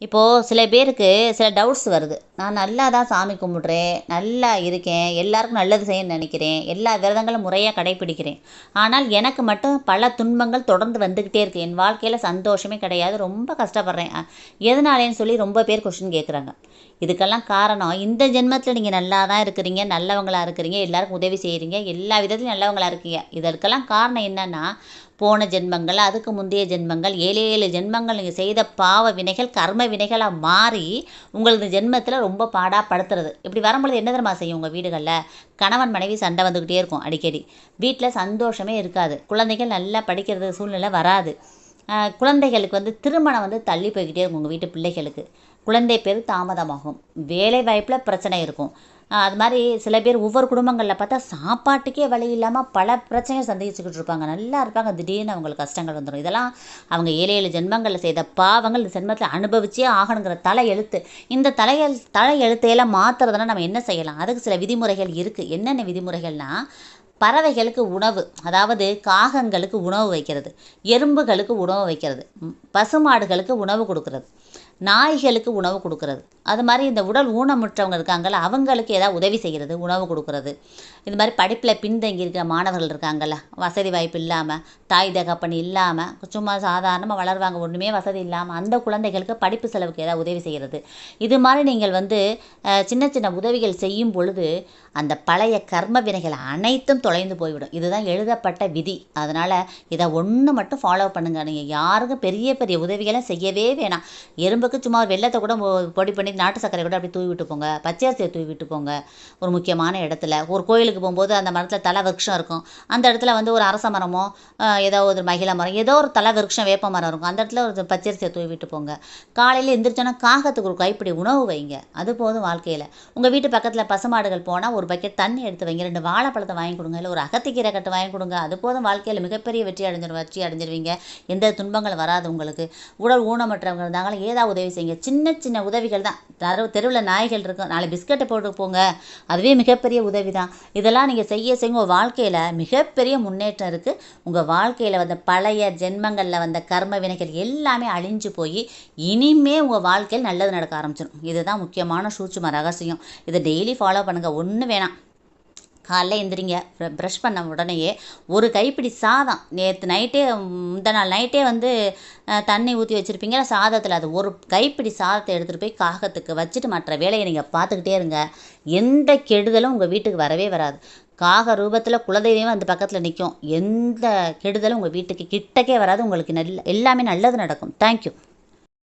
இப்போது சில பேருக்கு சில டவுட்ஸ் வருது. நான் நல்லா தான் சாமி கும்பிட்றேன், நல்லா இருக்கேன், எல்லாருக்கும் நல்லது செய்யணும்னு நினைக்கிறேன், எல்லா விரதங்களும் முறையாக கடைப்பிடிக்கிறேன். ஆனால் எனக்கு மட்டும் பல துன்பங்கள் தொடர்ந்து வந்துக்கிட்டே இருக்குது. என் வாழ்க்கையில் சந்தோஷமே கிடையாது, ரொம்ப கஷ்டப்படுறேன். எதனாலேன்னு சொல்லி ரொம்ப பேர் கொஸ்டின் கேட்குறாங்க. இதுக்கெல்லாம் காரணம், இந்த ஜென்மத்தில் நீங்கள் நல்லா தான் இருக்கிறீங்க, நல்லவங்களாக இருக்கிறீங்க, எல்லாருக்கும் உதவி செய்கிறீங்க, எல்லா விதத்துலையும் நல்லவங்களாக இருக்கீங்க. இதற்கெல்லாம் காரணம் என்னென்னா, போன ஜென்மங்கள், அதுக்கு முந்தைய ஜென்மங்கள், 7 ஜென்மங்கள் நீங்கள் செய்த பாவ வினைகள் கர்ம வினைகளாக மாறி உங்களுக்கு ஜென்மத்தில் ரொம்ப பாடாப்படுத்துறது. இப்படி வரும்பொழுது என்ன தெரியுமா செய்யும்? உங்கள் வீடுகளில் கணவன் மனைவி சண்டை வந்துக்கிட்டே இருக்கும் அடிக்கடி. வீட்டில் சந்தோஷமே இருக்காது. குழந்தைகள் நல்லா படிக்கிறது சூழ்நிலை வராது. குழந்தைகளுக்கு திருமணம் தள்ளி போய்கிட்டே இருக்கும். உங்கள் வீட்டு பிள்ளைகளுக்கு குழந்தை பேர் தாமதமாகும். வேலை வாய்ப்பில் பிரச்சனை இருக்கும். அது மாதிரி சில பேர் ஒவ்வொரு குடும்பங்களில் பார்த்தா சாப்பாட்டுக்கே வழி இல்லாமல் பல பிரச்சனைகள் சந்திச்சுக்கிட்டு இருப்பாங்க. நல்லா இருப்பாங்க, திடீர்னு அவங்களுக்கு கஷ்டங்கள் வந்துடும். இதெல்லாம் அவங்க 7 ஜென்மங்களில் செய்த பாவங்கள் இந்த ஜென்மத்தில் அனுபவிச்சே ஆகணுங்கிற தலை எழுத்து. இந்த தலை எழுத்தையெல்லாம் மாற்றுறதுனா நம்ம என்ன செய்யலாம்? அதுக்கு சில விதிமுறைகள் இருக்குது. என்னென்ன விதிமுறைகள்னால், பறவைகளுக்கு உணவு, அதாவது காகங்களுக்கு உணவு வைக்கிறது, எறும்புகளுக்கு உணவு வைக்கிறது, பசுமாடுகளுக்கு உணவு கொடுக்கறது, நாய்களுக்கு உணவு கொடுக்கறது, அது மாதிரி இந்த உடல் ஊனமுற்றவங்க இருக்காங்கள்ல அவங்களுக்கு ஏதாவது உதவி செய்கிறது, உணவு கொடுக்கறது. இது மாதிரி படிப்பில் பின்தங்கி இருக்கிற மாணவர்கள் இருக்காங்கள்ல, வசதி வாய்ப்பு இல்லாமல், தாய் தகப்பன் இல்லாமல் சும்மா சாதாரணமாக வளருவாங்க, ஒன்றுமே வசதி இல்லாமல், அந்த குழந்தைகளுக்கு படிப்பு செலவுக்கு ஏதாவது உதவி செய்கிறது. இது மாதிரி நீங்கள் சின்ன சின்ன உதவிகள் செய்யும் பொழுது அந்த பழைய கர்ம வினைகள் அனைத்தும் தொலைந்து போய்விடும். இதுதான் எழுதப்பட்ட விதி. அதனால் இதை ஒன்று மட்டும் ஃபாலோ பண்ணுங்கள். நீங்கள் யாருக்கும் பெரிய பெரிய உதவிகளை செய்யவே வேணாம். எறும்புக்கு சும்மா வெள்ளத்தை கூட பொடி பண்ணி நாட்டு சர்க்கரை கூட அப்படி தூவி விட்டு போங்க, பச்சரிசியை தூவி விட்டு போங்க. ஒரு முக்கியமான இடத்துல ஒரு கோயிலுக்கு போகும்போது அந்த மரத்தில் தலை விருட்சம் இருக்கும். அந்த இடத்துல ஒரு அரச மரமோ ஏதோ ஒரு மகிழ மரம், ஏதோ ஒரு தலை விருட்சம் வேப்ப மரம் இருக்கும். அந்த இடத்துல ஒரு பச்சரிசியை தூவி விட்டு போங்க. காலையில் எந்திரிச்சோன்னா காகத்துக்கு ஒரு கைப்பிடி உணவு வைங்க. அது போதும் வாழ்க்கையில். உங்கள் வீட்டு பக்கத்தில் பசுமாடுகள் போனால் ஒரு பக்கெட் தண்ணி எடுத்து வைங்க, 2 வாழைப்பழத்தை வாங்கி கொடுங்க, இல்லை ஒரு அகத்திக்கீரை கட்டு வாங்கி கொடுங்க. அது போதும் வாழ்க்கையில் மிகப்பெரிய வெற்றி அடைஞ்சிருவீங்க. எந்த துன்பங்கள் வராது உங்களுக்கு. உடல் ஊனமற்றவங்க இருந்தாங்களும் ஏதாவது உதவி செய்யுங்க. சின்ன சின்ன உதவிகள் தான். தெருவில் நாய்கள் இருக்கும், 4 பிஸ்கட்டை போட்டு போங்க, அதுவே மிகப்பெரிய உதவி தான். இதெல்லாம் நீங்கள் செய்ய உங்கள் வாழ்க்கையில் மிகப்பெரிய முன்னேற்றம் இருக்குது. உங்கள் வாழ்க்கையில் பழைய ஜென்மங்களில் கர்ம வினைகள் எல்லாமே அழிஞ்சு போய் இனிமே உங்கள் வாழ்க்கையில் நல்லது நடக்க ஆரம்பிச்சிடும். இதுதான் முக்கியமான சூட்சும ரகசியம். இதை டெய்லி ஃபாலோ பண்ணுங்கள். ஒன்றும் வேணாம். காலைல எந்திரிங்க, ப்ரஷ் பண்ண உடனேயே ஒரு கைப்பிடி சாதம், நேற்று நைட்டே முந்தின நாள் நைட்டே தண்ணி ஊற்றி வச்சுருப்பீங்க சாதத்தில், அது ஒரு கைப்பிடி சாதத்தை எடுத்துகிட்டு போய் காகத்துக்கு வச்சுட்டு மற்ற வேலையை நீங்கள் பார்த்துக்கிட்டே இருங்க. எந்த கெடுதலும் உங்கள் வீட்டுக்கு வரவே வராது. காக ரூபத்தில் குலதெய்வமே அந்த பக்கத்தில் நிற்கும். எந்த கெடுதலும் உங்கள் வீட்டுக்கு கிட்டக்கே வராது. உங்களுக்கு எல்லாமே நல்லது நடக்கும். தேங்க்யூ.